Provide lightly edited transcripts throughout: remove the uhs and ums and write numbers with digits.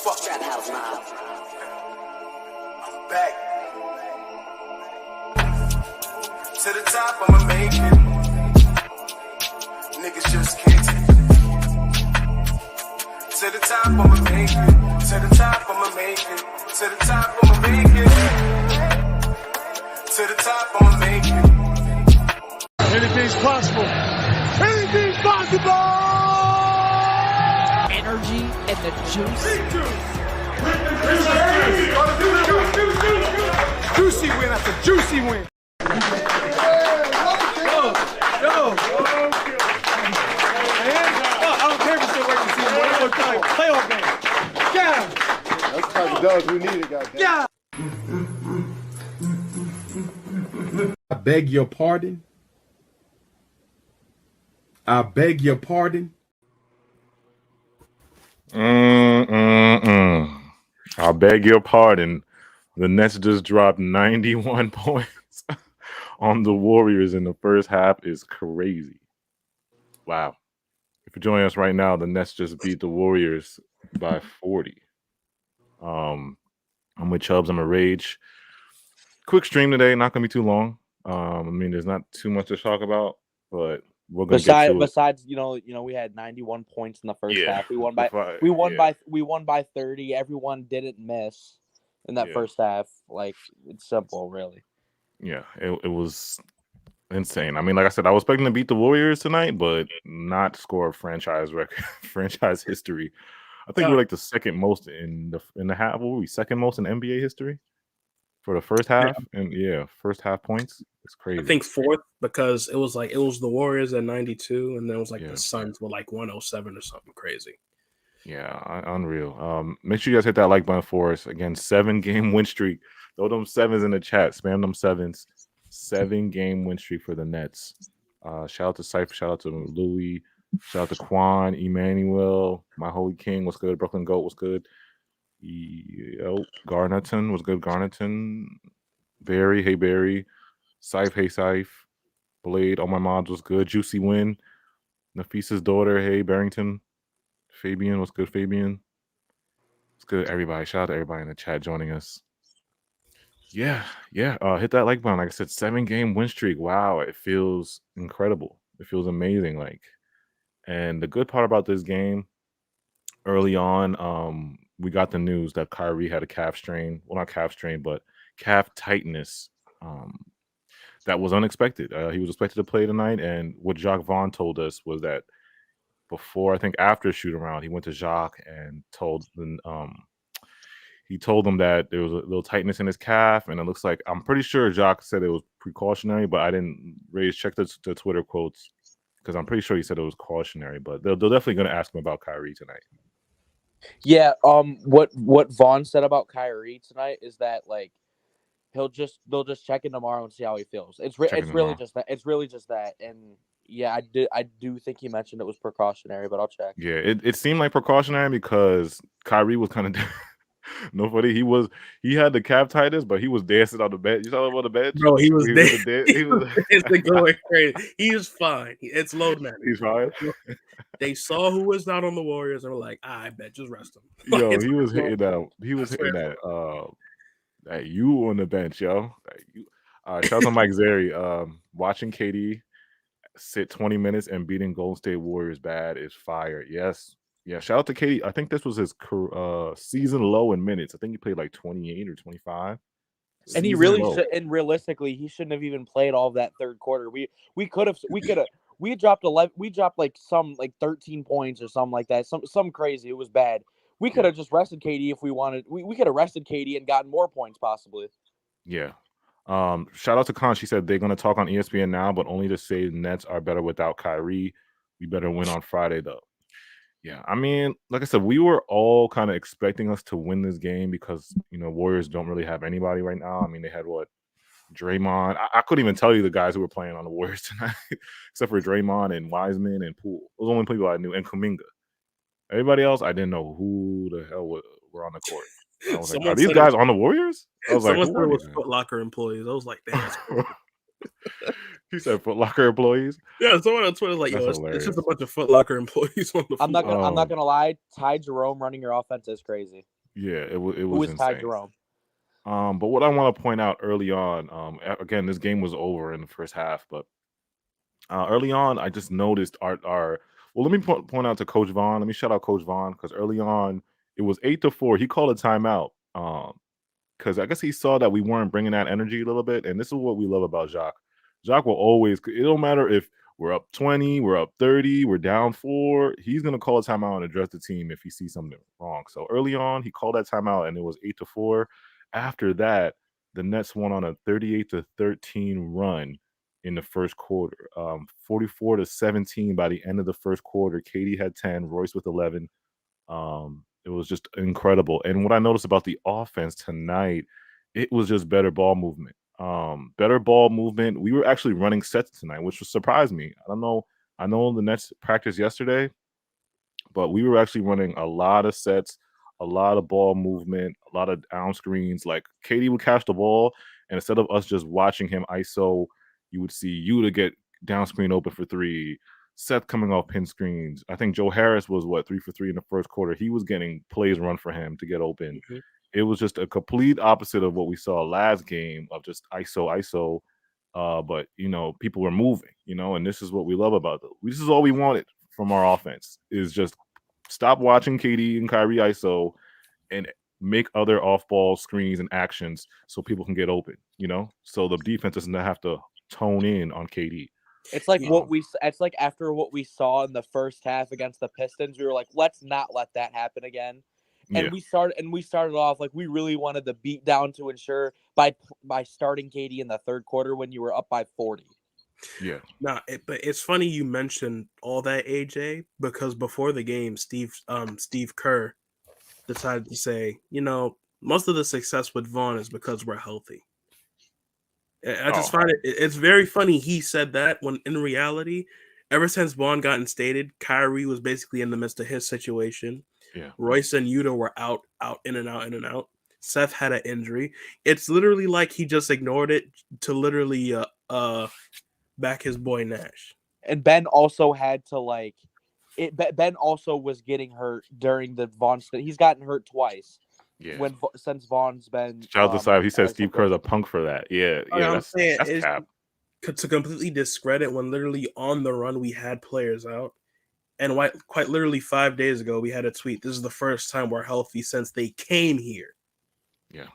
Fuck that house now. I'm back. To the top, I'ma make it. Niggas just can't take it. To the top, I'ma make it. To the top, I'ma make it. To the top, I'ma make it. To the top, I'ma make it. Anything's possible. Anything's possible! Energy and the juice. Juicy win after juicy win. Yo. I don't care if you're still working season, but I'm going to playoff game. Yeah. That's the type of dogs we needed, goddamn. Yeah. I beg your pardon. I beg your pardon. I beg your pardon. The Nets just dropped 91 points on the Warriors in the first half. Is crazy. Wow. If you're joining us right now, the Nets just beat the Warriors by 40. I'm with Chubbs. I'm a Rage. Quick stream today. Not going to be too long. I mean, there's not too much to talk about, but we're going to get to it. Besides, we had 91 points in the first half. We won by 30. Everyone didn't miss in that first half. Like, it's simple, really. Yeah, it was insane. I mean, like I said, I was expecting to beat the Warriors tonight, but not score a franchise record, franchise history. I think we're like the second most in the half. What were we? Second most in NBA history for the first half, and first half points. It's crazy. I think fourth because it was the Warriors at 92, and then it was the Suns were like 107 or something crazy. Yeah, unreal. Make sure you guys hit that like button for us. Again, 7-game win streak. Throw them sevens in the chat. Spam them sevens. 7-game win streak for the Nets. Shout out to Cypher. Shout out to Louis. Shout out to Quan, Emmanuel, my holy king. What's good? Brooklyn Goat. What's good? Garnerton was good. Garnerton. Barry. Hey, Barry. Syph. Hey, Syph. Blade. All my mods was good. Juicy win. Nafisa's daughter. Hey, Barrington. Fabian. What's good, Fabian? What's good, everybody? Shout out to everybody in the chat joining us. Yeah. Hit that like button. Like I said, 7-game win streak. Wow, it feels incredible. It feels amazing. And the good part about this game, early on, we got the news that Kyrie had a calf strain. Well, not calf strain, but calf tightness. That was unexpected. He was expected to play tonight, and what Jacques Vaughn told us was that before, I think after shoot around, he went to Jacques and told them that there was a little tightness in his calf, and it looks like, I'm pretty sure Jacques said it was precautionary, but I didn't check the Twitter quotes because I'm pretty sure he said it was cautionary. But they're definitely going to ask him about Kyrie tonight. Yeah. What Vaughn said about Kyrie tonight is that they'll just check in tomorrow and see how he feels. It's really just that. It's really just that. And yeah, I do think he mentioned it was precautionary, but I'll check. Yeah, it seemed like precautionary because Kyrie was kind of nobody. He had the calf tightness, but he was dancing on the bench. You saw him on the bench? Bro, he was going crazy. He was fine. It's load management. He's fine. They saw who was not on the Warriors and were like, I bet, just rest him. Yo, he was hitting that. He was hitting that. That you on the bench, yo. Shout out to Mike Zeri. Watching KD sit 20 minutes and beating Golden State Warriors bad is fire. Yes. Yeah, shout out to KD. I think this was his season low in minutes. I think he played like 28 or 25. And he really should, and realistically, he shouldn't have even played all of that third quarter. We dropped 11. We dropped like 13 points or something like that. Some crazy. It was bad. We could have just rested KD if we wanted. We could have rested KD and gotten more points possibly. Yeah. Shout out to Khan. She said they're going to talk on ESPN now, but only to say the Nets are better without Kyrie. We better win on Friday, though. Yeah, I mean, like I said, we were all kind of expecting us to win this game because, Warriors don't really have anybody right now. I mean, they had Draymond. I couldn't even tell you the guys who were playing on the Warriors tonight, except for Draymond and Wiseman and Poole. Those are the only people I knew, and Kuminga. Everybody else, I didn't know who the hell were on the court. I was like, are these guys on the Warriors? I was like, someone said it was Foot Locker employees. I was like, damn. He said Foot Locker employees. Yeah, someone on Twitter like, That's yo, it's just a bunch of Foot Locker employees on the I'm not floor. gonna lie. Ty Jerome running your offense is crazy. Yeah, it was Who is insane. Ty Jerome? But what I want to point out early on, again, this game was over in the first half, but early on, I just noticed our. Well, let me point out to Coach Vaughn. Let me shout out Coach Vaughn because early on it was 8-4. He called a timeout. Because I guess he saw that we weren't bringing that energy a little bit, and this is what we love about Jacques. Jacques will always. It don't matter if we're up 20, we're up 30, we're down 4. He's gonna call a timeout and address the team if he sees something wrong. So early on, he called that timeout, and it was 8-4. After that, the Nets won on a 38-13 run in the first quarter. 44-17 by the end of the first quarter. Katie had 10, Royce with 11. It was just incredible. And what I noticed about the offense tonight, it was just better ball movement. Better ball movement. We were actually running sets tonight, which surprised me. I don't know. I know the Nets practiced yesterday, but we were actually running a lot of sets, a lot of ball movement, a lot of down screens. Like Katie would catch the ball, and instead of us just watching him ISO, you would see you to get down screen open for 3. Seth coming off pin screens. I think Joe Harris was 3 for 3 in the first quarter. He was getting plays run for him to get open. Mm-hmm. It was just a complete opposite of what we saw last game of just ISO. But people were moving, and this is what we love about it. This is all we wanted from our offense is just stop watching KD and Kyrie ISO and make other off-ball screens and actions so people can get open, so the defense doesn't have to tone in on KD. It's like it's like after what we saw in the first half against the Pistons, we were like, let's not let that happen again. And we started off like we really wanted the beat down to ensure by starting KD in the third quarter when you were up by 40. Yeah. But it's funny you mentioned all that, AJ, because before the game, Steve Kerr decided to say, most of the success with Vaughn is because we're healthy. I just find it's very funny he said that when in reality, ever since Vaughn got instated, Kyrie was basically in the midst of his situation. Yeah. Royce and Yuta were out, in and out. Seth had an injury. It's literally like he just ignored it to literally back his boy Nash. And Ben also had to Ben also was getting hurt during the Vaughn. He's gotten hurt twice. Yeah. Since Vaughn's been shout out to Side. He said Steve Kerr's a punk for that. Yeah, that's cap. To completely discredit when literally on the run we had players out, and quite literally 5 days ago we had a tweet. This is the first time we're healthy since they came here. Yeah.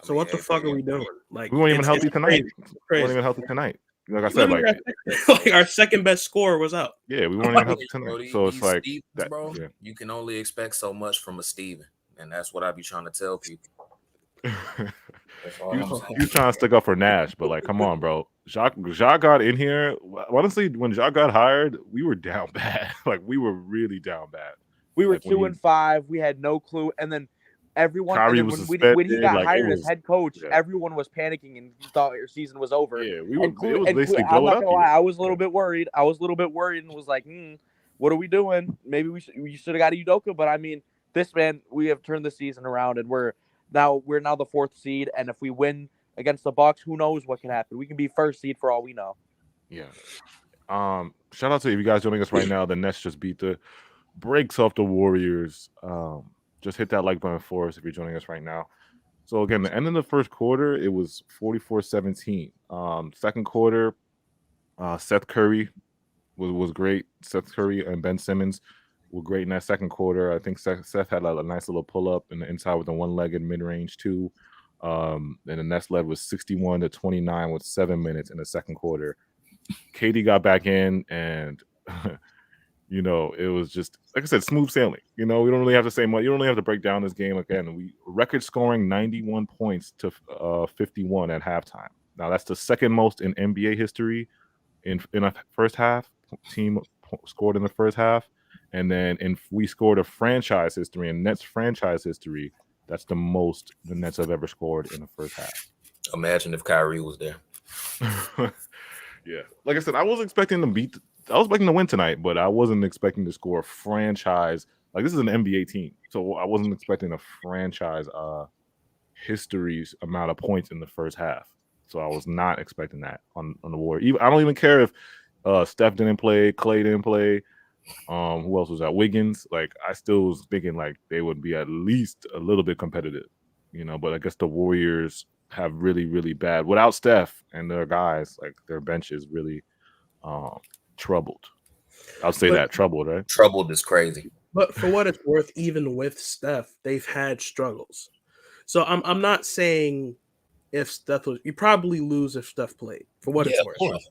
So what the fuck are we doing? Like we weren't even healthy tonight. We weren't even healthy tonight. Like I said, like our second best scorer was out. Yeah, we weren't even healthy tonight. Brody, so it's like Stevens, that, bro. Yeah. You can only expect so much from a Steven. And that's what I be trying to tell people. You trying to stick up for Nash, but come on, bro. Jacques got in here. Honestly, when Jacques got hired, we were down bad. We were really down bad. We were 2-5. We had no clue, and then everyone. Kyrie and was when he got hired as head coach, everyone was panicking and thought your season was over. Yeah, it was basically I'm not gonna lie, I was a little bit worried. I was a little bit worried and was like, what are we doing? Maybe we should have got Udoka, but I mean. This man, we have turned the season around, and we're now the 4th seed. And if we win against the Bucks, who knows what can happen? We can be 1st seed for all we know. Yeah. Shout out to you guys joining us right now. The Nets just beat the brakes off the Warriors. Just hit that like button for us if you're joining us right now. So again, the end of the first quarter, it was 44-17. Second quarter, Seth Curry was great. Seth Curry and Ben Simmons were great in that second quarter. I think Seth had a nice little pull-up in the inside with a one-legged mid-range too. And the Nets led was 61-29 with 7 minutes in the second quarter. Katie got back in, and it was just like I said, smooth sailing. We don't really have to say much. You don't really have to break down this game again. We record scoring 91 points to 51 at halftime. Now that's the second most in NBA history in a first half. Team scored in the first half. And then we scored a franchise history, in Nets franchise history, that's the most the Nets have ever scored in the first half. Imagine if Kyrie was there. Yeah. Like I said, I was expecting to win tonight, but I wasn't expecting to score a franchise. This is an NBA team. So I wasn't expecting a franchise history's amount of points in the first half. So I was not expecting that on the Warriors. I don't even care if Steph didn't play, Clay didn't play. Who else was that? Wiggins. Like, I still was thinking like they would be at least a little bit competitive, but I guess the Warriors have really, really bad without Steph and their guys, like their bench is really troubled. I'll say that troubled, right? Troubled is crazy. But for what it's worth, even with Steph, they've had struggles. So I'm not saying if Steph was, you probably lose if Steph played. For what it's worth,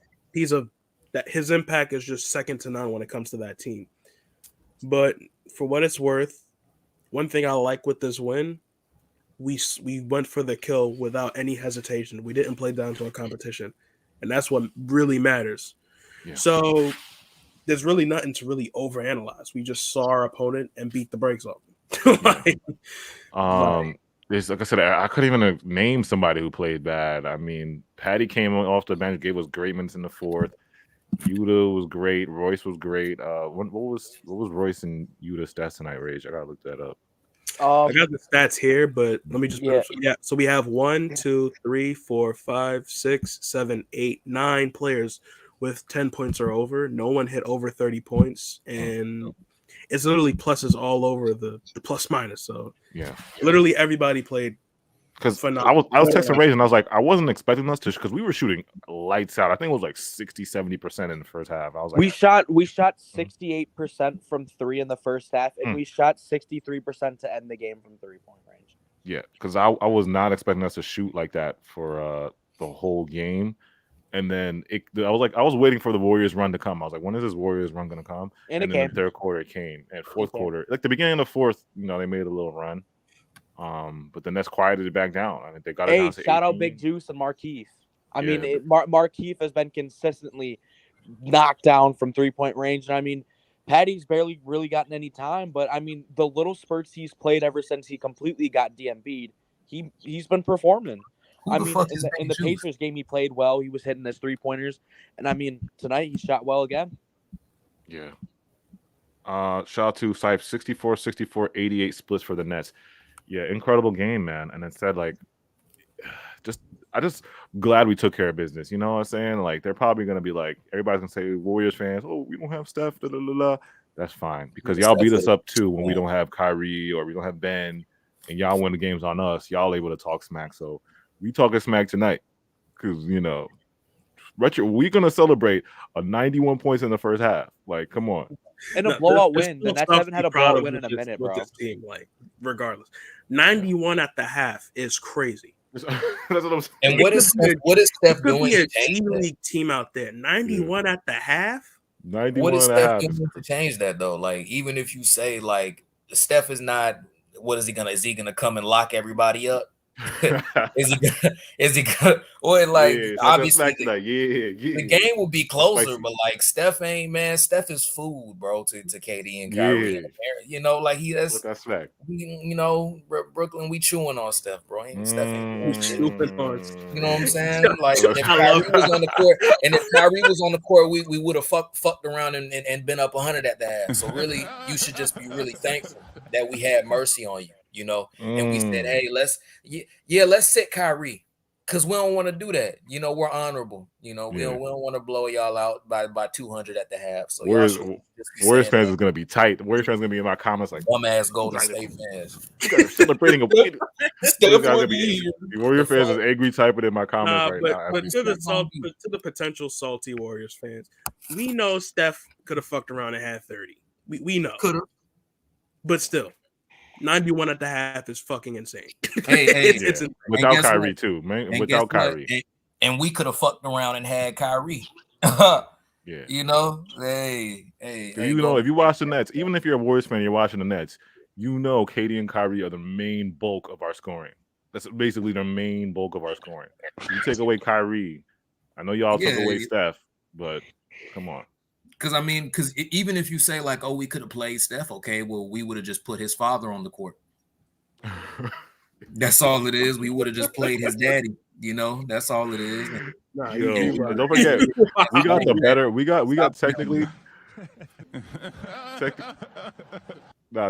his impact is just second to none when it comes to that team. But for what it's worth, one thing I like with this win, we went for the kill without any hesitation. We didn't play down to a competition, and that's what really matters. Yeah. So there's really nothing to really overanalyze. We just saw our opponent and beat the brakes off him. Like I said, I couldn't even name somebody who played bad. I mean, Patty came off the bench, gave us great minutes in the fourth. Yuta was great. Royce was great. What was Royce and Yuta stats tonight, Rage? I gotta look that up. I got the stats here, but let me just So we have 1, 2, 3, 4, 5, 6, 7, 8, 9 players with 10 points or over. No one hit over 30 points, and it's literally pluses all over the plus minus. So literally everybody played. Because I was texting Rage and I was like, I wasn't expecting us to, because we were shooting lights out. I think it was like 60-70% in the first half. I was like, we shot 68% from 3 in the first half, and we shot 63% to end the game from 3-point range. Yeah, because I was not expecting us to shoot like that for the whole game. And then I was waiting for the Warriors run to come. I was like, when is this Warriors run going to come? And then the third quarter it came. And fourth quarter, like the beginning of the fourth, they made a little run. But then that's quieted it back down. I mean, they got it down to 18. Shout out Big Juice and Markeith. I mean, Markeith has been consistently knocked down from 3-point range. And I mean, Patty's barely really gotten any time, but I mean, the little spurts he's played ever since he completely got DMB'd, he's been performing. I mean, in the Pacers game, he played well. He was hitting his 3-pointers. And I mean, tonight he shot well again. Yeah. Shout out to Sipe, 64-64, 88 splits for the Nets. Yeah, incredible game, man. And instead, like, I just glad we took care of business. You know what I'm saying? Like, they're probably gonna be like, everybody's gonna say, Warriors fans, oh, we don't have Steph, blah, blah, blah, blah. That's fine, because y'all beat us up too when we don't have Kyrie or we don't have Ben, and y'all win the games on us. Y'all able to talk smack. So we talking smack tonight, because we're gonna celebrate a 91 points in the first half. Like, come on. And a blowout win. The Nets haven't had a blowout win in a minute, bro. This team, like, regardless, 91 at the half is crazy. That's what I'm saying. And what is Steph doing? Be a G-League team out there. 91 at the half. 91 what is and a Steph half. doing to change that though? Like, even if you say like Steph is not, what is he gonna? Is he gonna come and lock everybody up? Is he gonna or like obviously the game will be closer, but like Steph is food, bro, to KD and Kyrie. Like that's fact. Brooklyn, we chewing on Steph, bro. Steph ain't you know what I'm saying? Like if Kyrie was on the court, we would have fucked around and been up 100 at the half. So really, you should just be really thankful that we had mercy on you. And we said, hey, let's sit Kyrie, because we don't want to do that. We're honorable. We don't want to blow y'all out by 200 at the half. So Warriors fans is gonna be tight. The Warriors fans is gonna be in my comments like dumbass Golden State fans. You guys are celebrating a win. The Warrior fans is angry typing in my comments now. But to the potential salty Warriors fans, we know Steph could have fucked around and had 30. We know. Could have. But still. 91 at the half is fucking insane. It's without Kyrie too, man. Without Kyrie, and we could have fucked around and had Kyrie. Yeah, Hey, if you watch the Nets, even if you're a Warriors fan, you're watching the Nets. KD and Kyrie are the main bulk of our scoring. That's basically the main bulk of our scoring. You take away Kyrie, I know y'all took away Steph, but come on. Because even if you say like, oh, we could have played Steph, okay, well, we would have just put his father on the court. That's all it is. We would have just played his daddy. That's all it is. Don't forget, we got the better. We got technically.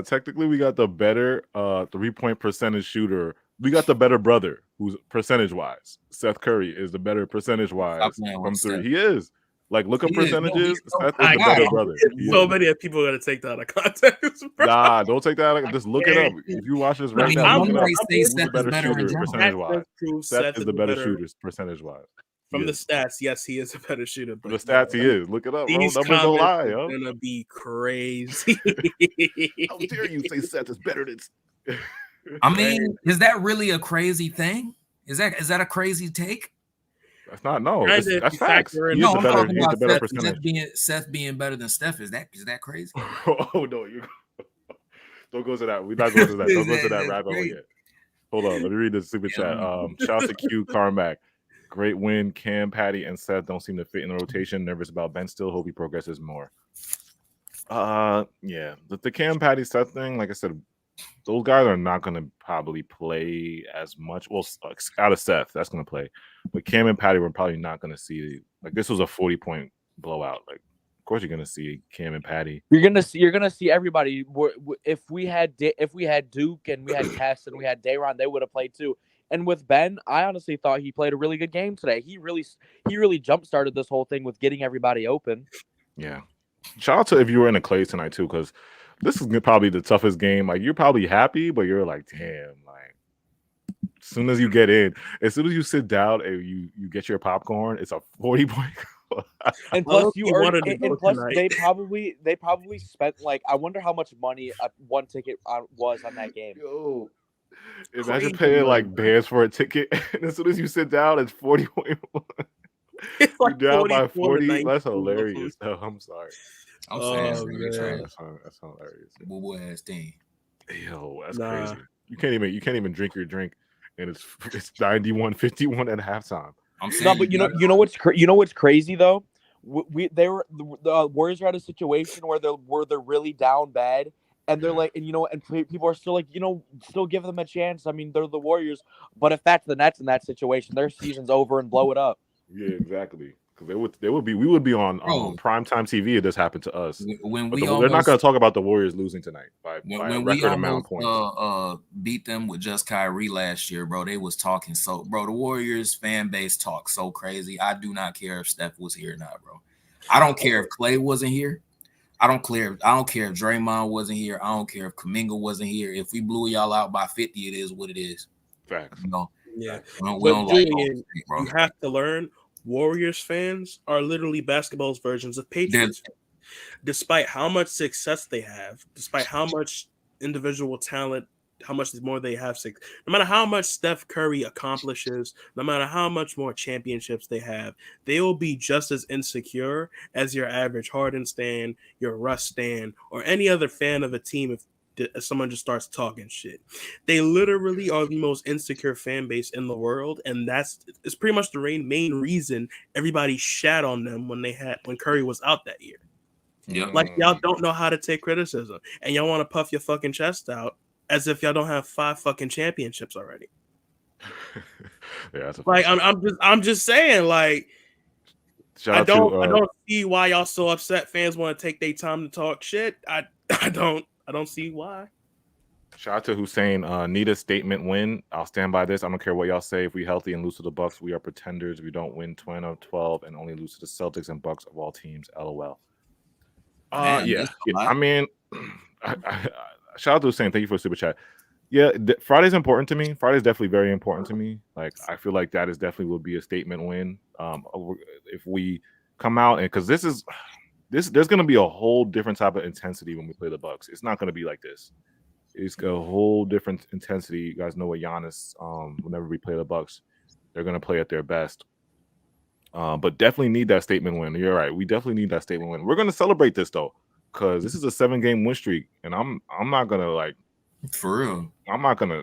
Technically, we got the better 3-point percentage shooter we got the better brother, who's percentage-wise. Seth Curry is the better percentage-wise from three. He is. Like, look up percentages. Seth is the better brother. So many people are going to take that out of context, bro. Nah, don't take that out. Just look it up. If you watch this right now, look it up. Who's the better shooter percentage-wise? Seth is the better shooter percentage-wise. From the stats, yes, he is a better shooter. From the stats, he is. Look it up, bro. These Numbers don't lie, yo. It's gonna be crazy. How dare you say Seth is better than? I mean, is that really a crazy thing? Is that a crazy take? That's not. No, that's facts. No, I'm talking about Seth being better than Steph. Is that crazy? Oh no, you don't go to that. We're not going to that. Don't go to that rabbit hole yet. Hold on, let me read this super chat. Shout out to Q Carmack. Great win. Cam, Patty, and Seth don't seem to fit in the rotation. Nervous about Ben still. Hope he progresses more. Yeah. The Cam, Patty, Seth thing, like I said, those guys are not going to probably play as much. Well, out of Seth, that's going to play. But Cam and Patty, we're probably not going to see. Like, this was a 40-point blowout. Like, of course, you're going to see Cam and Patty. You're gonna see everybody. If we had Duke and we had Tess and we had Dayron, they would have played too. And with Ben, I honestly thought he played a really good game today. He really jump-started this whole thing with getting everybody open. Yeah. Shout out to if you were in a Clay tonight, too, because this is probably the toughest game. Like, you're probably happy, but you're like, damn, like, as soon as you get in, as soon as you sit down and you get your popcorn, it's a 40-point. And plus, they probably spent, like, I wonder how much money one ticket was on that game. Yo. Imagine paying like bands for a ticket, and as soon as you sit down, it's 40. It's like you're down by 40. That's hilarious. Oh, I'm sorry. I'm saying that's hilarious. Boo ass thing. Yo, that's crazy. You can't even drink your drink, and it's 91-51 at halftime. I'm saying, no, but you know what's crazy though. The Warriors are at a situation where they're really down bad. And they're like, and people are still like, still give them a chance. I mean, they're the Warriors, but if that's the Nets in that situation, their season's over and blow it up. Yeah, exactly. Because we would be on primetime TV if this happened to us. They're not going to talk about the Warriors losing tonight by a record amount of points. Beat them with just Kyrie last year, bro. They was talking the Warriors fan base talk so crazy. I do not care if Steph was here or not, bro. I don't care if Clay wasn't here. I don't care if Draymond wasn't here. I don't care if Kuminga wasn't here. If we blew y'all out by 50, it is what it is. Facts. Yeah. We don't Julian, you have to learn Warriors fans are literally basketball's versions of Patriots. Despite how much success they have, despite how much individual talent, how much more they have, no matter how much Steph Curry accomplishes, no matter how much more championships they have, they will be just as insecure as your average Harden stan, your Russ stan, or any other fan of a team if someone just starts talking shit. They literally are the most insecure fan base in the world, and it's pretty much the main reason everybody shat on them when Curry was out that year. Yeah. Like, y'all don't know how to take criticism, and y'all want to puff your fucking chest out as if y'all don't have 5 fucking championships already. Yeah, that's like I'm just saying, like, I don't see why y'all so upset. Fans want to take their time to talk shit. I don't see why. Shout out to Hussein. Need a statement win. I'll stand by this. I don't care what y'all say. If we healthy and lose to the Bucks, we are pretenders. We don't win 20 of 12 and only lose to the Celtics and Bucks of all teams. LOL. Yeah. I mean, shout out to Hussein. Thank you for the super chat. Yeah, Friday's important to me. Friday's definitely very important to me. Like, I feel like that is definitely will be a statement win. If we come out and because there's going to be a whole different type of intensity when we play the Bucks. It's not going to be like this. It's a whole different intensity. You guys know what Giannis. Whenever we play the Bucks, they're going to play at their best. But definitely need that statement win. You're right. We definitely need that statement win. We're going to celebrate this though, because this is a 7-game win streak, and I'm not gonna like for real. I'm not gonna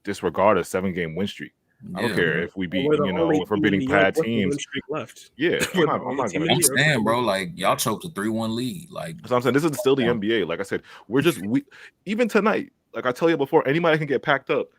disregard a 7-game win streak. I don't care if we beat if we're beating bad teams. Left. Yeah, I'm not gonna. I'm saying, bro, like y'all choked a 3-1 lead. Like so I'm saying, this is still the NBA. Like I said, even tonight. Like I tell you before, anybody can get packed up.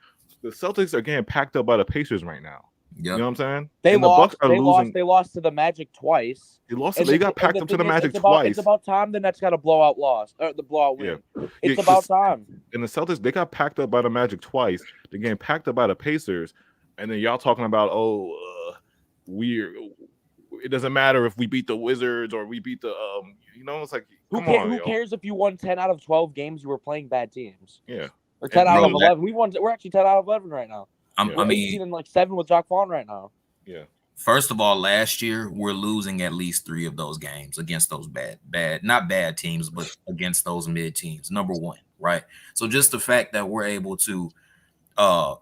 The Celtics are getting packed up by the Pacers right now. Yep. You know what I'm saying? They lost to the Magic twice. They got packed up to the Magic twice. It's about time the Nets got a blowout loss or the blowout win. Yeah. It's about time. And the Celtics, they got packed up by the Magic twice. They're getting packed up by the Pacers, and then y'all talking about it doesn't matter if we beat the Wizards or we beat the it's like Who cares if you won 10 out of 12 games? You were playing bad teams. Yeah. Or 10 out of 11. We're actually 10 out of 11 right now. We're 18 and 7 with Jacque Vaughn right now. Yeah. First of all, last year we're losing at least 3 of those games against those not bad teams, but against those mid teams. Number one, right? So just the fact that we're able to, I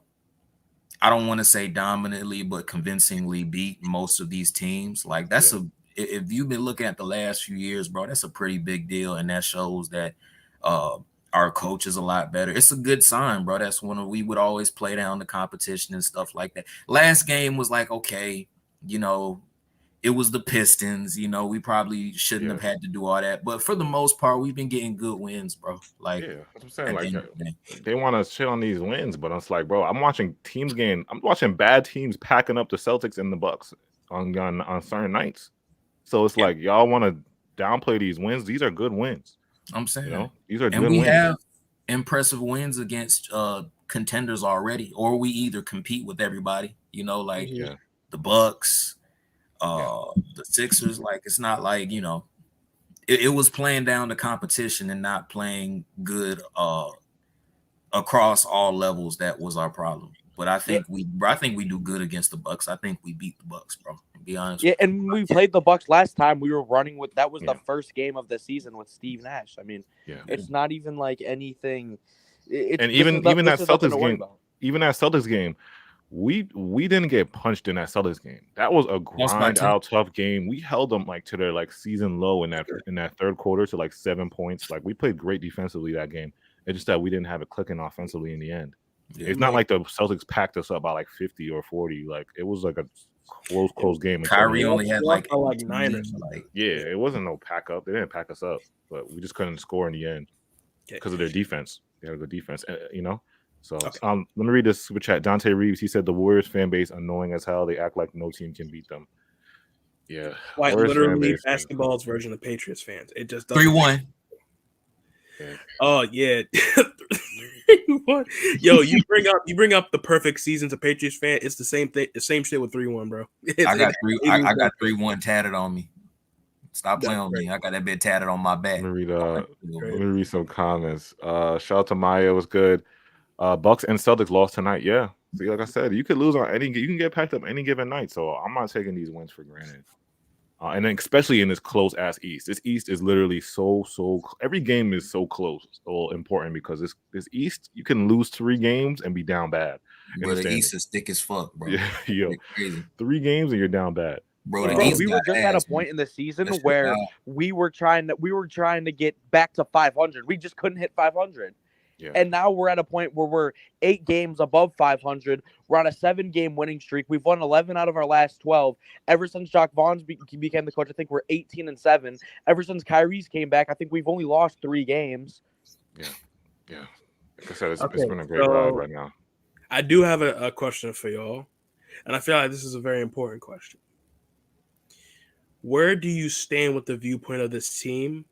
don't want to say dominantly, but convincingly beat most of these teams, like that's if you've been looking at the last few years, bro, that's a pretty big deal, and that shows that our coach is a lot better. It's a good sign, bro. That's when we would always play down the competition and stuff like that. Last game was like, okay, it was the Pistons. We probably shouldn't have had to do all that, but for the most part, we've been getting good wins, bro. Like, that's what I'm saying. Like, they want to shit on these wins, but it's like, bro, I'm watching bad teams packing up the Celtics and the Bucks on certain nights. So it's like y'all want to downplay these wins. These are good wins. I'm saying, these are good and we wins. have impressive wins against contenders already, or we either compete with everybody. The Bucks, the Sixers. Like, it's not like it was playing down the competition and not playing good across all levels. That was our problem. But I think we do good against the Bucks. I think we beat the Bucks, bro. To be honest. Yeah, and we played the Bucks last time. We were running with that was the first game of the season with Steve Nash. I mean, it's not even like anything. Even that Celtics game, we didn't get punched in that Celtics game. That was a grind out tough game. We held them like to their like season low in that third quarter to like 7 points. Like, we played great defensively that game. It's just that we didn't have it clicking offensively in the end. It's not like the Celtics packed us up by like 50 or 40. Like, it was like a close game. Kyrie only had like 9 or something. It wasn't no pack up. They didn't pack us up, but we just couldn't score in the end because of their defense. They had a good defense, So let me read this super chat. Dante Reeves, he said the Warriors fan base annoying as hell. They act like no team can beat them. Yeah, like literally basketball's version of Patriots fans. It just 3-1. Oh yeah. Yo, you bring up the perfect seasons of Patriots fan. It's the same thing, the same shit with 3-1, bro. I got 3-1 tatted on me. Stop playing on me. I got that bit tatted on my back. Let me read some comments. Shout out to Maya, was good. Bucks and Celtics lost tonight. Yeah. See, like I said, you could lose on you can get packed up any given night. So I'm not taking these wins for granted. And then especially in this close ass East. This East is literally so every game is so close, so important, because this East, you can lose 3 games and be down bad. Bro, the East is thick as fuck, bro. Yeah, 3 games and you're down bad. Bro, we were just at a point in the season where we were trying to get back to 500. We just couldn't hit 500. Yeah. And now we're at a point where we're 8 games above 500. We're on a 7-game winning streak. We've won 11 out of our last 12. Ever since Jacque Vaughn became the coach, I think we're 18-7. Ever since Kyrie's came back, I think we've only lost 3 games. Yeah. Like I said, it's been a great ride right now. I do have a question for y'all, and I feel like this is a very important question. Where do you stand with the viewpoint of this team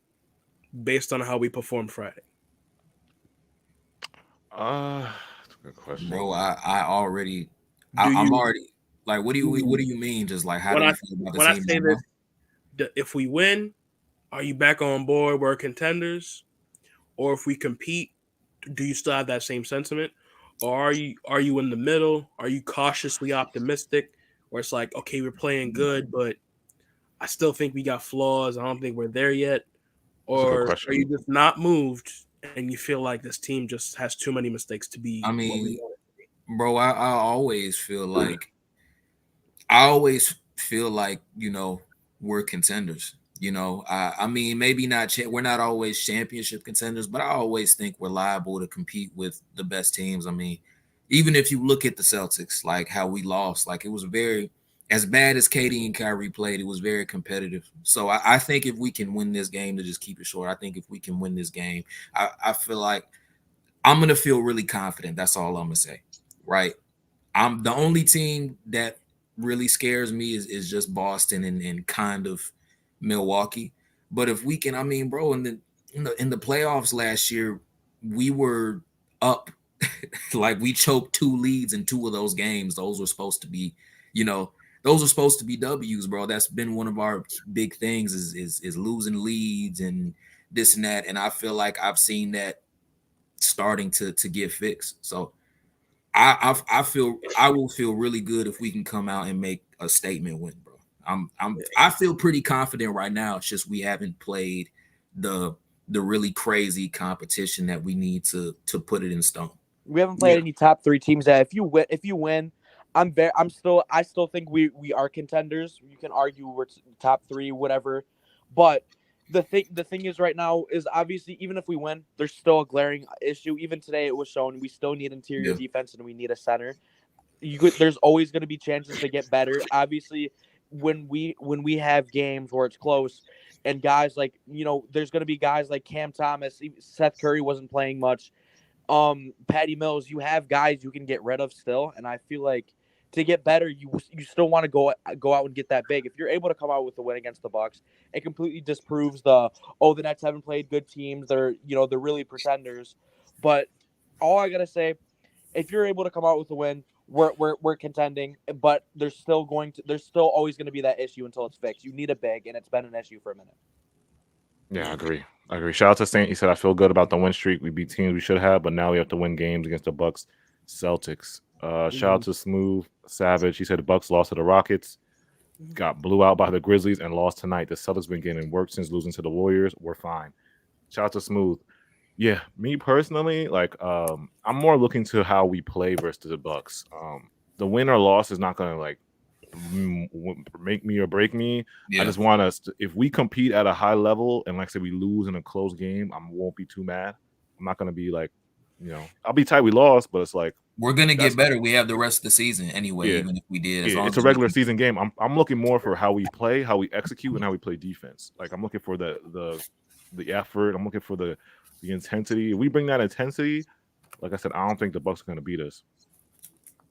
based on how we performed Friday? That's a good question, bro. I'm already like, what do you mean? Just like, how do you feel about the team? When I say this, if we win, are you back on board? We're contenders, or if we compete, do you still have that same sentiment, or are you in the middle? Are you cautiously optimistic, where it's like, okay, we're playing good, but I still think we got flaws. I don't think we're there yet, or are you just not moved? And you feel like this team just has too many mistakes to be. I mean, bro, I always feel like we're contenders. I mean, maybe not. We're not always championship contenders, but I always think we're liable to compete with the best teams. I mean, even if you look at the Celtics, like how we lost, like it was very, as bad as KD and Kyrie played, it was very competitive. So I think if we can win this game, to just keep it short, I think if we can win this game, I feel like I'm going to feel really confident. That's all I'm going to say, right? I'm the only team that really scares me is just Boston and kind of Milwaukee. But if we can, I mean, bro, in the playoffs last year, we were up, like we choked 2 leads in 2 of those games. Those were supposed to be, those are supposed to be W's, bro. That's been one of our big things is losing leads and this and that. And I feel like I've seen that starting to get fixed. So I will feel really good if we can come out and make a statement win, bro. I feel pretty confident right now. It's just we haven't played the really crazy competition that we need to put it in stone. We haven't played any top 3 teams that if you win, I still think we are contenders. You can argue we're top 3, whatever. But the thing is right now is obviously even if we win, there's still a glaring issue. Even today it was shown we still need interior defense and we need a center. There's always going to be chances to get better. Obviously, when we have games where it's close and guys like, there's going to be guys like Cam Thomas, Seth Curry wasn't playing much. Patty Mills, you have guys you can get rid of still, and I feel like to get better, you still want to go out and get that big. If you're able to come out with a win against the Bucks, it completely disproves the Nets haven't played good teams. They're they're really pretenders. But all I gotta say, if you're able to come out with a win, we're contending. But there's still always gonna be that issue until it's fixed. You need a big, and it's been an issue for a minute. Yeah, I agree. Shout out to Saint. He said, I feel good about the win streak. We beat teams we should have, but now we have to win games against the Bucks, Celtics. Shout out to Smooth Savage. He said the Bucks lost to the Rockets, got blew out by the Grizzlies, and lost tonight. The Celtics been getting work since losing to the Warriors. We're fine. Shout out to Smooth. Yeah, me personally, I'm more looking to how we play versus the Bucks. The win or loss is not going to make me or break me. Yeah. I just want us to, if we compete at a high level and say we lose in a close game, I won't be too mad. I'm not going to be I'll be tight we lost, but it's we're going to get better. We have the rest of the season anyway, even if we did. It's a regular season game. I'm looking more for how we play, how we execute, and how we play defense. I'm looking for the effort. I'm looking for the intensity. If we bring that intensity, like I said, I don't think the Bucks are going to beat us.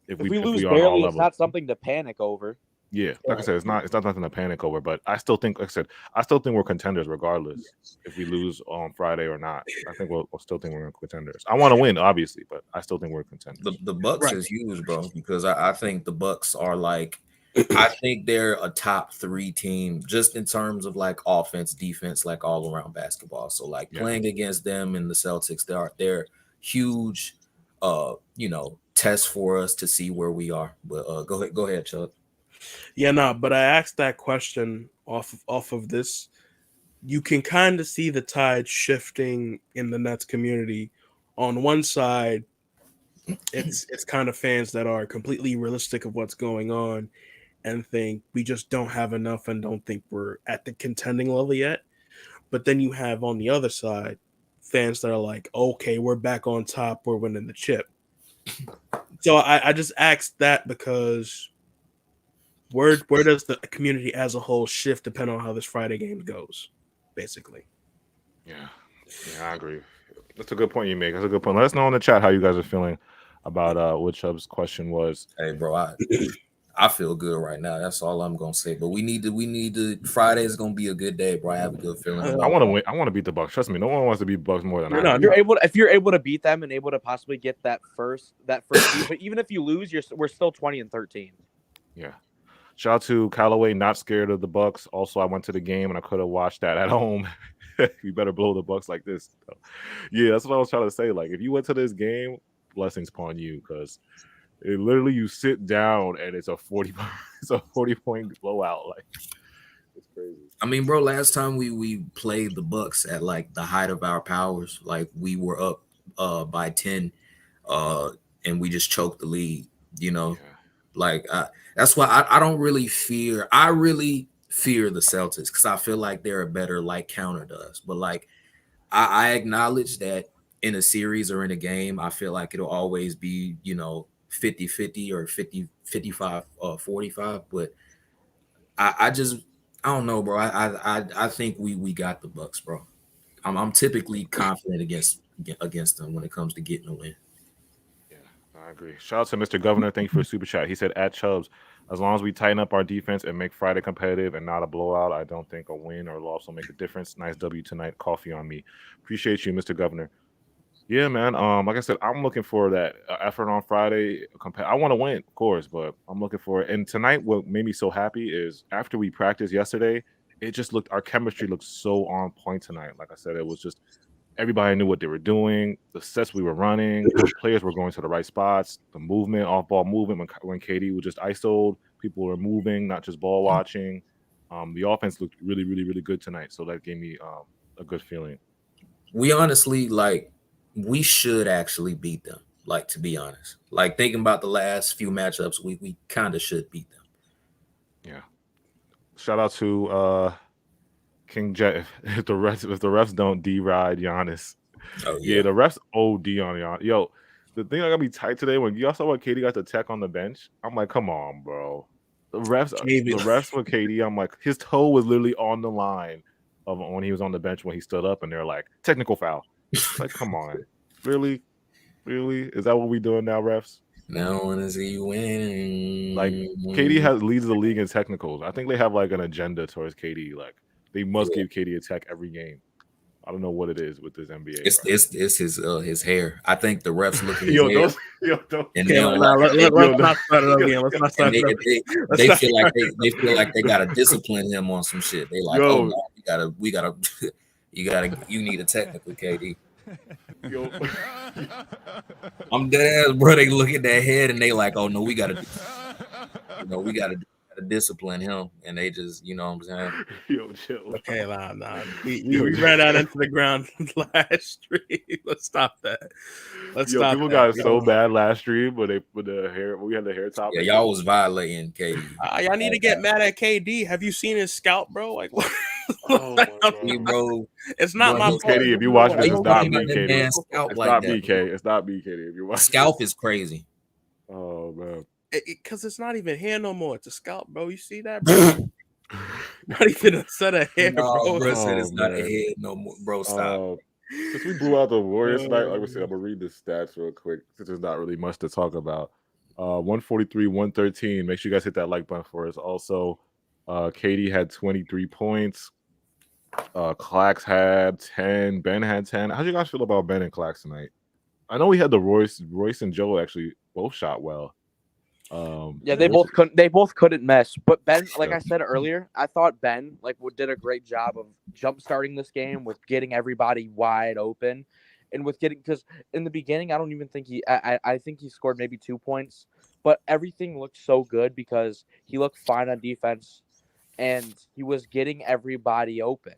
If we lose barely, it's not something to panic over. Yeah, like I said, it's not nothing to panic over. But I still think, we're contenders regardless if we lose on Friday or not. I think we'll still think we're contenders. I want to win, obviously, but I still think we're contenders. The Bucks is huge, bro, because I think the Bucks are I think they're a top 3 team just in terms of offense, defense, all around basketball. So playing against them and the Celtics, they're huge. Test for us to see where we are. But go ahead, Chuck. Yeah, no, but I asked that question off of this. You can kind of see the tide shifting in the Nets community. On one side, it's kind of fans that are completely realistic of what's going on and think we just don't have enough and don't think we're at the contending level yet. But then you have on the other side fans that are okay, we're back on top, we're winning the chip. So I just asked that because where does the community as a whole shift depending on how this Friday game goes, basically? Yeah, I agree. That's a good point you make. That's a good point. Let us know in the chat how you guys are feeling about what Chubb's question was. Hey, bro, I feel good right now. That's all I'm gonna say. But we need to. Friday is gonna be a good day, bro. I have a good feeling. I want to win. I want to beat the Bucks. Trust me, no one wants to beat Bucks more than I. No, if you're able to beat them and able to possibly get that first beat, but even if you lose, we're still 20-13. Yeah. Shout out to Callaway, not scared of the Bucks. Also, I went to the game and I could have watched that at home. You better blow the Bucks like this. So, yeah, that's what I was trying to say. If you went to this game, blessings upon you, because it literally you sit down and it's a 40-point blowout. It's crazy. I mean, bro, last time we played the Bucks at the height of our powers, we were up by 10, and we just choked the lead. That's why I don't really fear. I really fear the Celtics because I feel like they're a better counter to us. But I acknowledge that in a series or in a game, I feel like it'll always be 50-50 or 55-45. But I don't know, bro. I think we got the Bucks, bro. I'm typically confident against them when it comes to getting a win. I agree. Shout out to Mr. Governor. Thank you for the super chat. He said, at Chubbs, as long as we tighten up our defense and make Friday competitive and not a blowout, I don't think a win or loss will make a difference. Nice W tonight. Coffee on me. Appreciate you, Mr. Governor. Yeah, man. Like I said, I'm looking for that effort on Friday. I want to win, of course, but I'm looking for it. And tonight, what made me so happy is after we practiced yesterday, it just looked our chemistry looked so on point tonight. Like I said, it was just everybody knew what they were doing, the sets we were running, the players were going to the right spots, the movement, off ball movement when KD was just isoed, people were moving, not just ball watching. The offense looked really, really, really good tonight, so that gave me a good feeling. We honestly we should actually beat them. Like, to be honest, like thinking about the last few matchups, we kind of should beat them. Yeah. Shout out to King Jet. If the refs don't deride Giannis. Oh yeah, the refs OD on Giannis. Yo, the thing that got me tight today when y'all saw what KD got the tech on the bench, I'm like, come on, bro. The refs with KD, I'm like, his toe was literally on the line of when he was on the bench when he stood up, and they're like, technical foul. Like, come on, really? Is that what we doing now, refs? Now I want to see you winning. Like, KD leads the league in technicals. I think they have like an agenda towards KD. Like, they must give KD a tech every game. I don't know what it is with this NBA. It's his hair. I think the refs look at his hair. Let's not start it again. Let's not start it again. They feel like they gotta discipline him on some shit. They like, oh no, we gotta you need a technical, KD. I'm dead ass, bro. They look at that head and they like, oh no, we gotta discipline him, and they just, you know what I'm saying? Yo, chill. Okay, nah. We ran out into the ground last stream. Let's stop that. People got so bad last stream, but the hair, we had the hair top. Yeah, y'all was violating KD. Y'all need to get mad at KD. Have you seen his scalp, bro? Like, what? Bro, it's not my fault. KD, if you watch this, it's not me, KD. It's not me, KD. If you watch scalp is crazy. Oh man. Because it's not even hair no more. It's a scalp, bro. You see that, bro? Not even a set of hair, bro. It's not a head no more, bro. Stop. Since we blew out the Warriors tonight, like we said, I'm gonna read the stats real quick since there's not really much to talk about. 143, 113. Make sure you guys hit that like button for us. Also, KD had 23 points. Clax had 10. Ben had 10. How do you guys feel about Ben and Clax tonight? I know we had the Royce and Joe actually both shot well. Yeah, they both couldn't mess. But Ben, like I said earlier, I thought Ben did a great job of jump starting this game with getting everybody wide open, and with because in the beginning I don't even think I think he scored maybe 2 points, but everything looked so good because he looked fine on defense, and he was getting everybody open,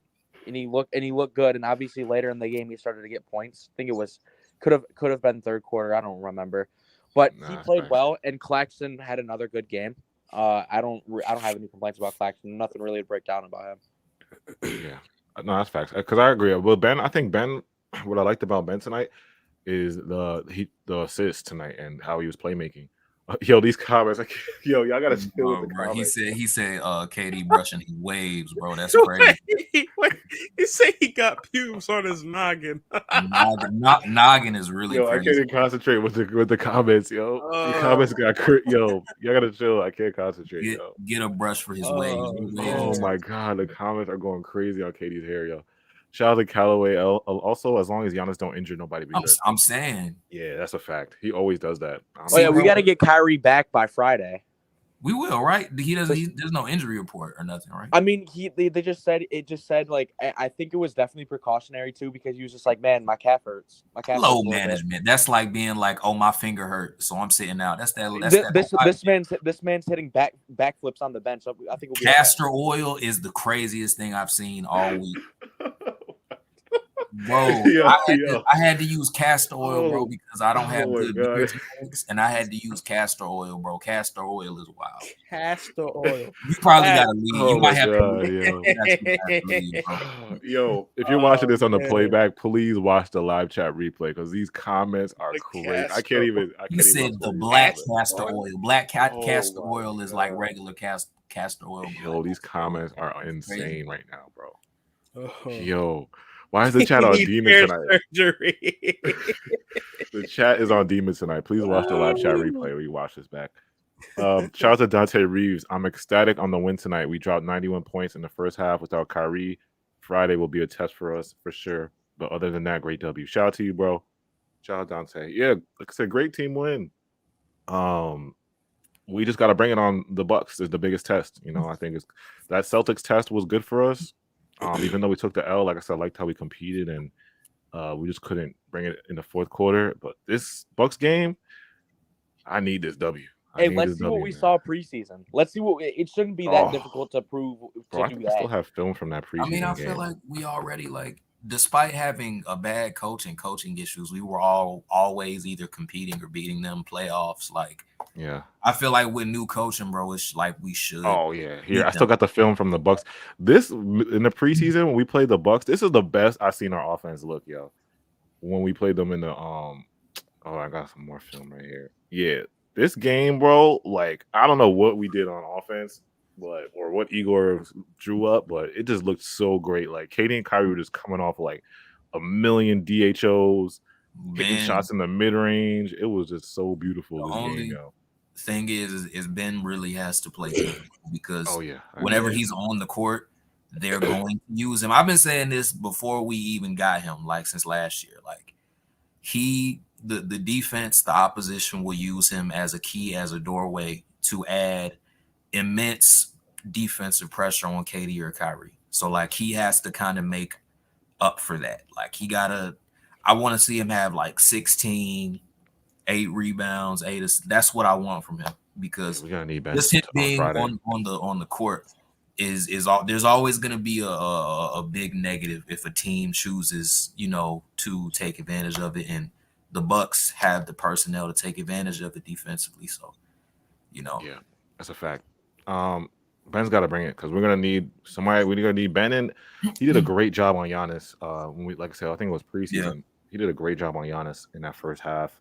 and he looked good. And obviously later in the game he started to get points. I think it was could have been third quarter. I don't remember. But he played well, and Claxton had another good game. I don't have any complaints about Claxton. Nothing really to break down about him. Yeah, no, that's facts. Because I agree. Well, Ben, I think Ben. What I liked about Ben tonight is the assist tonight and how he was playmaking. Yo, these comments, y'all gotta chill with the comments. He said, KD brushing his waves, bro. That's crazy. He said he got pubes on his noggin. Noggin is really crazy. I can't even concentrate with the comments, yo. The comments got y'all gotta chill. I can't concentrate. Get a brush for his waves. Oh my god, the comments are going crazy on KD's hair, yo. Shout out to Callaway. Also, as long as Giannis don't injure nobody, I'm saying. Yeah, that's a fact. He always does that. We got to get Kyrie back by Friday. We will, right? There's no injury report or nothing, right? I mean, they just said I think it was definitely precautionary too, because he was just like, man, my calf hurts. Low management. That's like being like, oh, my finger hurt, so I'm sitting out. This man's hitting backflips on the bench. So I think castor oil is the craziest thing I've seen all week. Bro, I had to use castor oil, bro, because I don't have good nutrients, and I had to use castor oil, bro. Castor oil is wild. Castor oil. You probably got to leave. You might have to leave. Yo, if you're watching this on the playback, please watch the live chat replay because these comments are crazy. I can't even. You said the black castor oil. Black castor oil is like regular castor oil. Yo, these comments are insane right now, bro. Yo. Why is the chat on Demon tonight? The chat is on Demon tonight. Please watch the live chat replay or you watch this back. Shout out to Dante Reeves. I'm ecstatic on the win tonight. We dropped 91 points in the first half without Kyrie. Friday will be a test for us for sure. But other than that, great W. Shout out to you, bro. Shout out Dante. Yeah, like I said, great team win. We just got to bring it on the Bucks. Is the biggest test. I think that Celtics test was good for us. Even though we took the L, like I said, I liked how we competed, and we just couldn't bring it in the fourth quarter. But this Bucks game, I need this W. Let's see what we saw preseason. Let's see what it shouldn't be that difficult to prove I still have film from that preseason. I mean, I feel like we already despite having a bad coaching issues, we were always either competing or beating them playoffs. Yeah, I feel like with new coaching, bro, it's like we should. Oh yeah, here I still got the film from the Bucks. This in the preseason when we played the Bucks, this is the best I've seen our offense look, yo. When we played them in the I got some more film right here. Yeah, this game, bro. I don't know what we did on offense, or what Igor drew up, but it just looked so great. KD and Kyrie were just coming off a million DHOs, taking shots in the mid range. It was just so beautiful. Thing is Ben really has to play good because whenever he's on the court, they're going to use him. I've been saying this before we even got him, since last year. The defense, the opposition will use him as a key, as a doorway to add immense defensive pressure on KD or Kyrie. So he has to kind of make up for that. I want to see him have 16, 8 rebounds, 8. That's what I want from him because we're gonna need just him being on the court is there's always going to be a big negative if a team chooses to take advantage of it, and the Bucks have the personnel to take advantage of it defensively. So yeah, that's a fact. Ben's got to bring it because we're gonna need somebody. We're gonna need Ben, and he did a great job on Giannis. When I said, I think it was preseason. He did a great job on Giannis in that first half.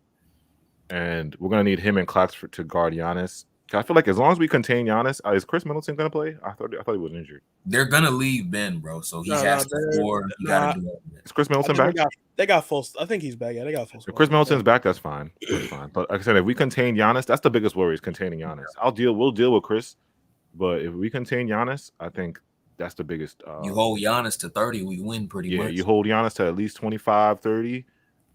And we're gonna need him and Clax to guard Giannis. I feel like as long as we contain Giannis, is Chris Middleton gonna play? I thought he was injured. They're gonna leave Ben, bro. So he has to score. He gotta do that. Is Chris Middleton back? They got full. I think he's back. Yeah, they got full. If Chris Middleton's back, that's fine. That's fine. But like I said, if we contain Giannis, that's the biggest worry is containing Giannis. We'll deal with Chris, but if we contain Giannis, I think that's the biggest. You hold Giannis to 30, we win pretty much. Yeah, you hold Giannis to at least 25, 30.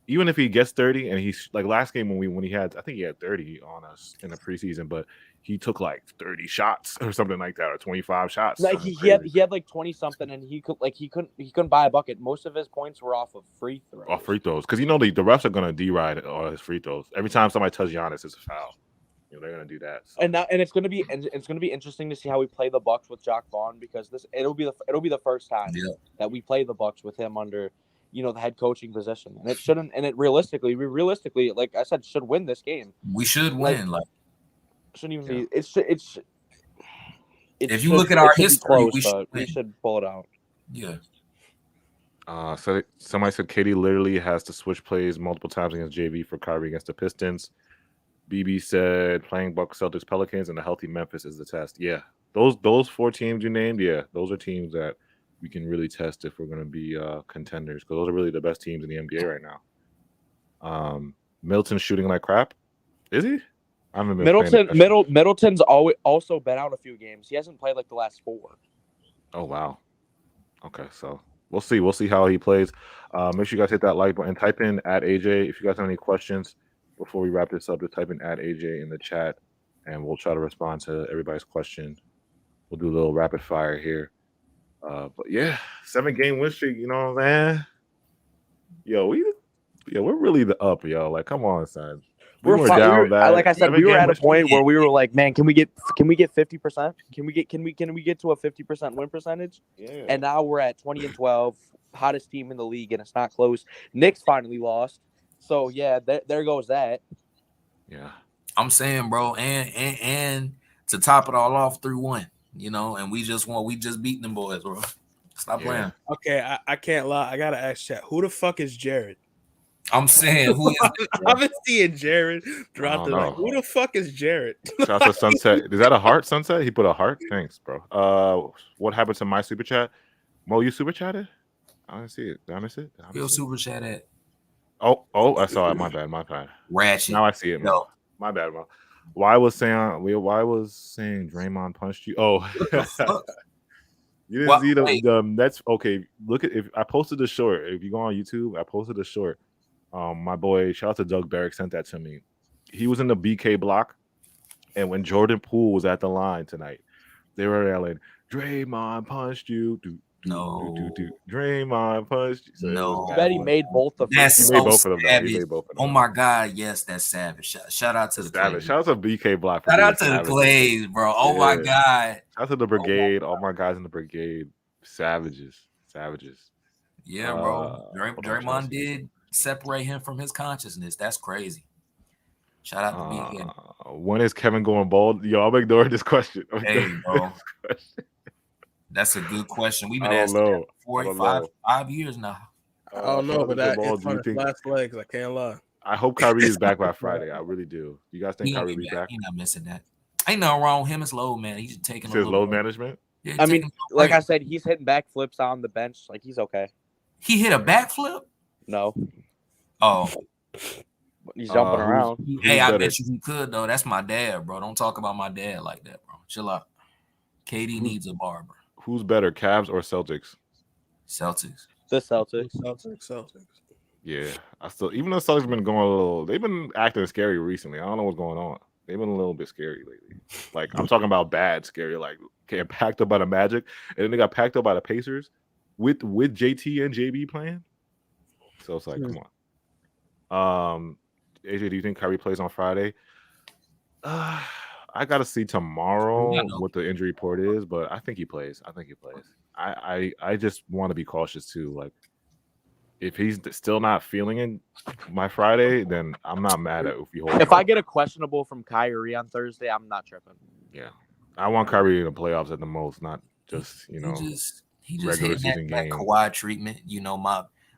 Even if he gets 30, and he's last game when he had, I think he had 30 on us in the preseason, but he took 30 shots or something like that, or 25 shots. He had 20 something, and he couldn't buy a bucket. Most of his points were off of free throws. Off free throws, because the refs are gonna deride all his free throws. Every time somebody touches Giannis, it's a foul. They're gonna do that. So. And it's gonna be interesting to see how we play the Bucks with Jacques Vaughn, because it'll be the first time that we play the Bucks with him under the head coaching position, and we realistically, like I said, should win this game. We should win. Shouldn't even be. If you look at our history, we should pull it out. Yeah. So somebody said Katie literally has to switch plays multiple times against JV for Kyrie against the Pistons. BB said playing Bucks, Celtics, Pelicans, and a healthy Memphis is the test. Yeah, those 4 teams you named, those are teams that we can really test if we're going to be contenders, because those are really the best teams in the NBA right now. Middleton's shooting like crap. Is he? I haven't been Middleton's also been out a few games. He hasn't played the last 4. Oh wow. Okay, so we'll see. We'll see how he plays. Make sure you guys hit that like button. Type in @AJ if you guys have any questions before we wrap this up. Just type in @AJ in the chat, and we'll try to respond to everybody's question. We'll do a little rapid fire here. But yeah, 7-game win streak. You know what I'm saying? We're really the up, yo. Come on, son. We're down bad. Like I said, we were at a point where we were like, man, can we get 50%? Can we get to a 50% win percentage? Yeah. And now we're at 20-12, hottest team in the league, and it's not close. Knicks finally lost, so yeah, there goes that. Yeah, I'm saying, bro, and to top it all off, 3-1. And we just beat them boys, bro. Stop playing. Okay, I can't lie. I gotta ask chat. Who the fuck is Jared? I'm saying, who is it? I've been seeing Jared throughout who the fuck is Jared? Shout out to Sunset. Is that a heart, Sunset? He put a heart? Thanks, bro. What happened to my super chat? Mo, you super chatted? I didn't see it. Did I miss it? You'll super chat it. Oh, I saw it. My bad. Ratchet. Now I see it, Mo. No. My bad, Mo. Why was saying Draymond punched you? Oh, you didn't see the that's okay. Look at if I posted the short. If you go on YouTube, I posted the short My boy, shout out to Doug Barrick, sent that to me. He was in the BK block, and when Jordan Poole was at the line tonight, they were yelling, "Draymond punched you." Draymond punched you. So No, I bet he made both the that's first. He made so both of them. Though. He savage. made both of them. Oh my God, yes, that's savage. Shout out to the savage. Clays. Shout out to BK block. For Shout out to being the savage. Clays, bro. Oh my God. Shout out to the brigade. All my guys in the brigade. Savages. Yeah, bro. Draymond did separate him from his consciousness. That's crazy. Shout out to BK. When is Kevin going bald? Yo, I'm ignoring this question. Hey, bro. That's a good question. We've been asking that for 5 years now. I don't know, but that is on his last legs. I can't lie. I hope Kyrie is back by Friday. I really do. You guys think Kyrie will be back? He's not missing that. Ain't nothing wrong with him. It's load, man. He's taking his load management. Yeah, I mean, like I said, he's hitting backflips on the bench. Like, he's okay. He hit a backflip? No. Oh. He's jumping around. Hey, I bet you he could, though. That's my dad, bro. Don't talk about my dad like that, bro. Chill out. KD needs a barber. Who's better, Cavs or Celtics? Celtics. The Celtics. Celtics. Yeah. Even though Celtics been going they've been acting scary recently. I don't know what's going on. They've been a little bit scary lately. Like, I'm talking about bad scary, like getting packed up by the Magic, and then they got packed up by the Pacers with JT and JB playing. So it's like, come on. AJ, do you think Kyrie plays on Friday? I gotta see tomorrow what the injury report is, but I think he plays. I just want to be cautious too. Like, if he's still not feeling it my Friday, then I'm not mad at if he holds. If I get a questionable from Kyrie on Thursday, I'm not tripping. Yeah, I want Kyrie in the playoffs at the most, not just he just regular season game. Kawhi treatment,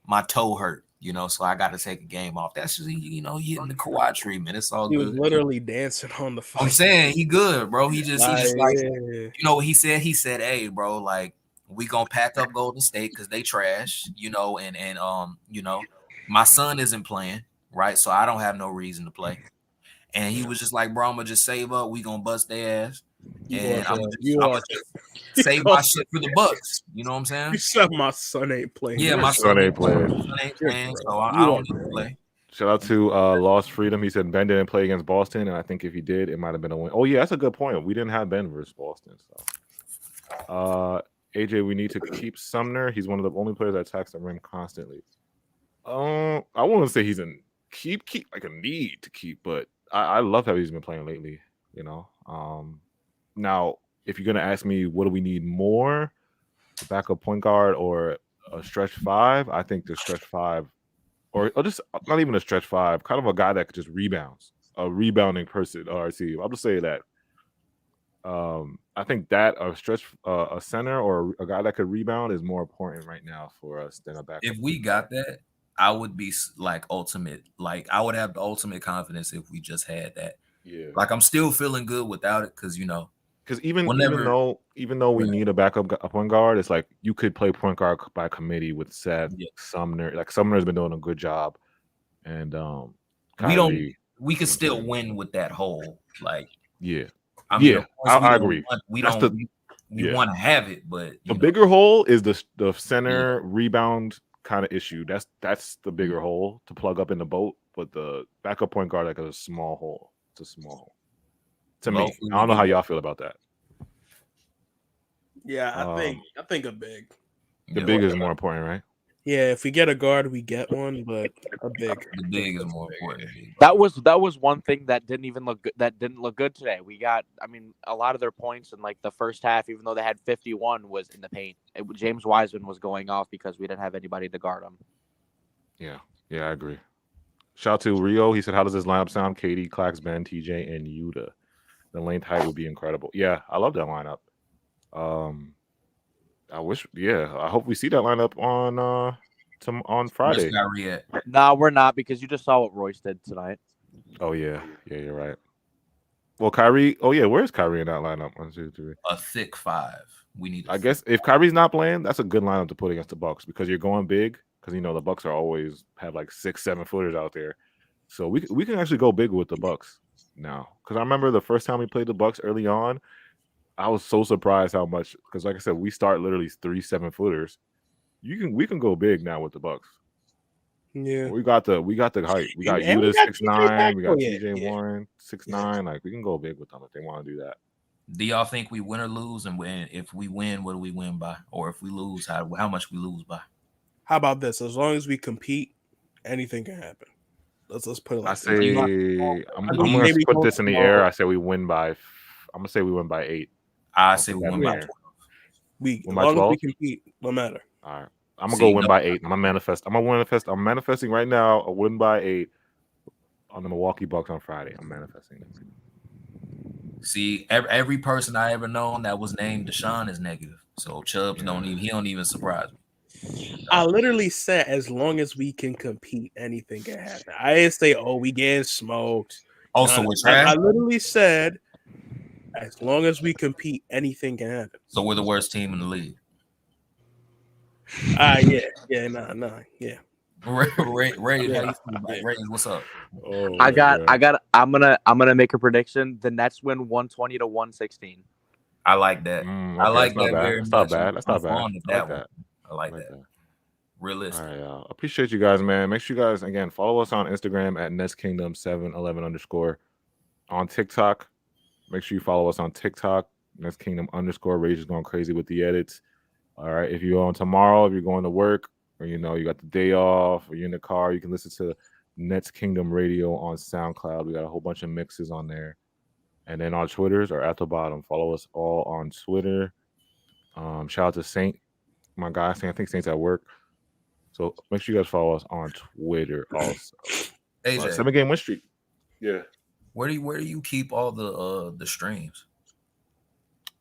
my toe hurt, so I got to take a game off. That's just hitting the Kawhi treatment. It's all good. He was literally dancing on the phone. I'm saying he good, bro. He just like you know what he said. He said, "Hey, bro, like we gonna pack up Golden State because they trash, and my son isn't playing, right? So I don't have no reason to play." And he was just like, "Bro, I'm gonna just save up. We gonna bust their ass, and I'm gonna save my shit for the Bucks." You know what I'm saying? You said my son ain't playing. Yeah, my son ain't playing. So I don't need to play. Shout out to Lost Freedom. He said Ben didn't play against Boston, and I think if he did, it might have been a win. Oh yeah, that's a good point. We didn't have Ben versus Boston. So, AJ, we need to keep Sumner. He's one of the only players that attacks the rim constantly. I wouldn't say he's a keep like a need to keep, but I love how he's been playing lately. Now, if you're gonna ask me, what do we need more? A backup point guard or a stretch five? I think the stretch five, or just not even a stretch five, kind of a guy that could just rebounds, a rebounding person. I'll just say that. I think that a center or a guy that could rebound is more important right now for us than a backup. If we got that, I would be like ultimate. Like I would have the ultimate confidence if we just had that. Yeah. Like I'm still feeling good without it because even though we need a backup point guard, it's like you could play point guard by committee with Sumner. Like Sumner's been doing a good job, and Kyrie, we could still win with that hole. Like I agree. We want to have it, but the bigger hole is the center rebound kind of issue. That's the bigger hole to plug up in the boat. But the backup point guard, like, is a small hole. It's a small hole. To me, I don't know how y'all feel about that. Yeah, I think a big. The big is more important, right? Yeah, if we get a guard, we get one, but a big. The big is more important. That was one thing that didn't look good today. We got, a lot of their points in like the first half, even though they had 51, was in the paint. James Wiseman was going off because we didn't have anybody to guard him. Yeah, I agree. Shout out to Rio. He said, "How does this lineup sound? KD, Clax, Ben, TJ, and Yuta. The length height would be incredible." Yeah, I love that lineup. I hope we see that lineup on Friday. Nah, we're not, because you just saw what Royce did tonight. Oh yeah, you're right. Well, Kyrie. Oh yeah, where's Kyrie in that lineup? 1, 2, 3. A thick five. We need. I guess if Kyrie's not playing, that's a good lineup to put against the Bucks because you're going big. Because the Bucks are always have like 6-7 footers out there, so we can actually go big with the Bucks now. Because I remember the first time we played the Bucks early on, I was so surprised how much. Because like I said, we start literally 3 7-footers. We can go big now with the Bucks. Yeah, we got the height. We got And we Uda got 6'9", we got TJ TJ Warren 6'9". Like we can go big with them if they want to do that. Do y'all think we win or lose? And if we win, what do we win by? Or if we lose, how much we lose by? How about this? As long as we compete, anything can happen. Let's put it like I say I'm gonna put this in the air. I say we win by. I'm gonna say we win by 8. I say we win by 12. As long as we compete, no matter. All right. I'm gonna go win by 8. I'm gonna manifest. I'm manifesting right now a win by 8 on the Milwaukee Bucks on Friday. I'm manifesting it. See, every person I ever known that was named Deshaun is negative. So Chubbs don't even surprise me. I literally said as long as we can compete, anything can happen. I didn't say, "Oh, we getting smoked." Also, I literally said, as long as we compete, anything can happen. So we're the worst team in the league. Yeah. Ray, what's up? Oh, I'm gonna make a prediction. The Nets win 120 to 116. I like that. I like that very much. That's not bad. I like that. Realistic. All right, appreciate you guys, man. Make sure you guys again follow us on Instagram at NetsKingdom711_ on TikTok. Make sure you follow us on TikTok, NetsKingdom_. Rage is going crazy with the edits. All right, if you're on tomorrow, if you're going to work, or you got the day off, or you're in the car, you can listen to Nets Kingdom Radio on SoundCloud. We got a whole bunch of mixes on there. And then our Twitters are at the bottom. Follow us all on Twitter. Shout out to Saint, my guy. I think Saint's at work. So make sure you guys follow us on Twitter also. AJ, 7-game win streak. Yeah. Where do you keep all the streams?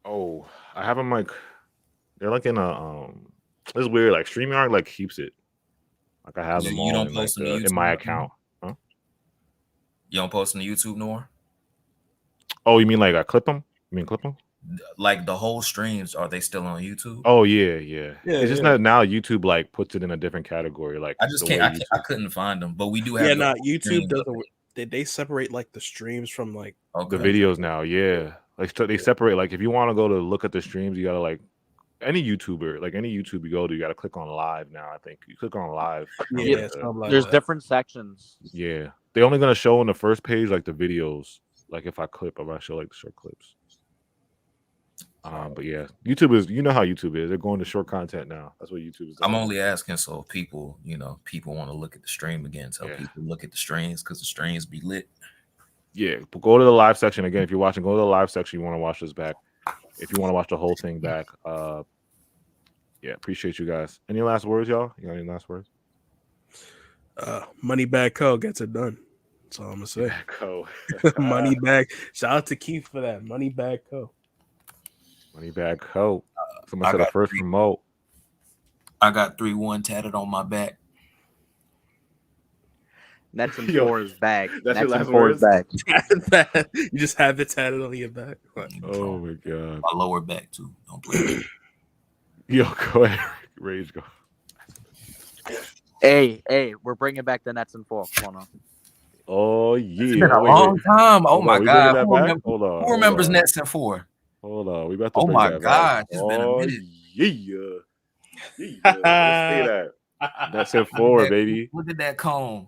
Oh, I have them they're in a it's weird. StreamYard keeps it. I have them all in my account. Huh? You don't post on the YouTube nor? Oh, you mean I clip them? You mean clip them? The whole streams, are they still on YouTube? Oh yeah. It's just that now YouTube puts it in a different category. I just can't. I couldn't find them, but we do have. Yeah, YouTube doesn't. Did they separate the streams from the videos now? Yeah, they separate. If you want to go to look at the streams, you gotta any YouTuber, any YouTube you go to, you gotta click on live now. I think you click on live. Yeah, there's different sections. Yeah, they're only gonna show on the first page the videos. If I clip, I'm gonna show the short clips. But yeah, YouTube is, how YouTube is. They're going to short content now. That's what YouTube is doing. I'm only asking so people want to look at the stream again. Tell people look at the streams because the streams be lit. Yeah, but go to the live section again. If you're watching, go to the live section. You want to watch this back. If you want to watch the whole thing back, appreciate you guys. Any last words, y'all? You got any last words? Money Bag Co. gets it done. That's all I'm gonna say. Co. Money Bag. Shout out to Keith for that. Money Bag Co. Money Bag Co. Someone said the first remote. I got 3-1 tatted on my back. Nets and 4's back. That's Nets your last words? Back. You just have it tatted on your back. Oh my god. My lower back too. Don't play. Yo, go ahead. Rage, go. Hey, we're bringing back the Nets and 4. Come on. Oh yeah. It's been a long time. Oh my god. Who remembers Nets and 4? Hold on. We about to. Oh my god. It's been a minute. Yeah. Let's say that. That's it 4, baby. Look at that cone.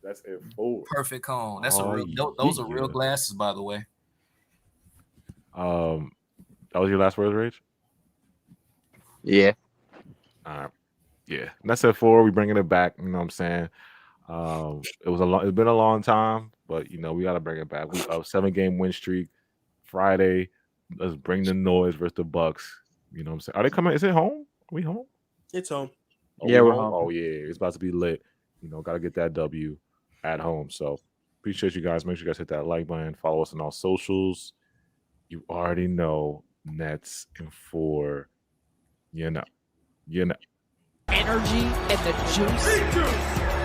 That's it 4. Perfect cone. That's those are real glasses, by the way. That was your last words, Rage? Yeah. All right. Yeah. That's it 4. We bringing it back. You know what I'm saying? It's been a long time, but we gotta bring it back. We 7-game win streak. Friday. Let's bring the noise versus the Bucks. You know what I'm saying? Are they coming? Is it home? Are we home? It's home. Yeah, we're home. Oh yeah, it's about to be lit. Gotta get that W at home. So appreciate you guys. Make sure you guys hit that like button. Follow us on all socials. You already know Nets and 4. You know. Energy and the juice.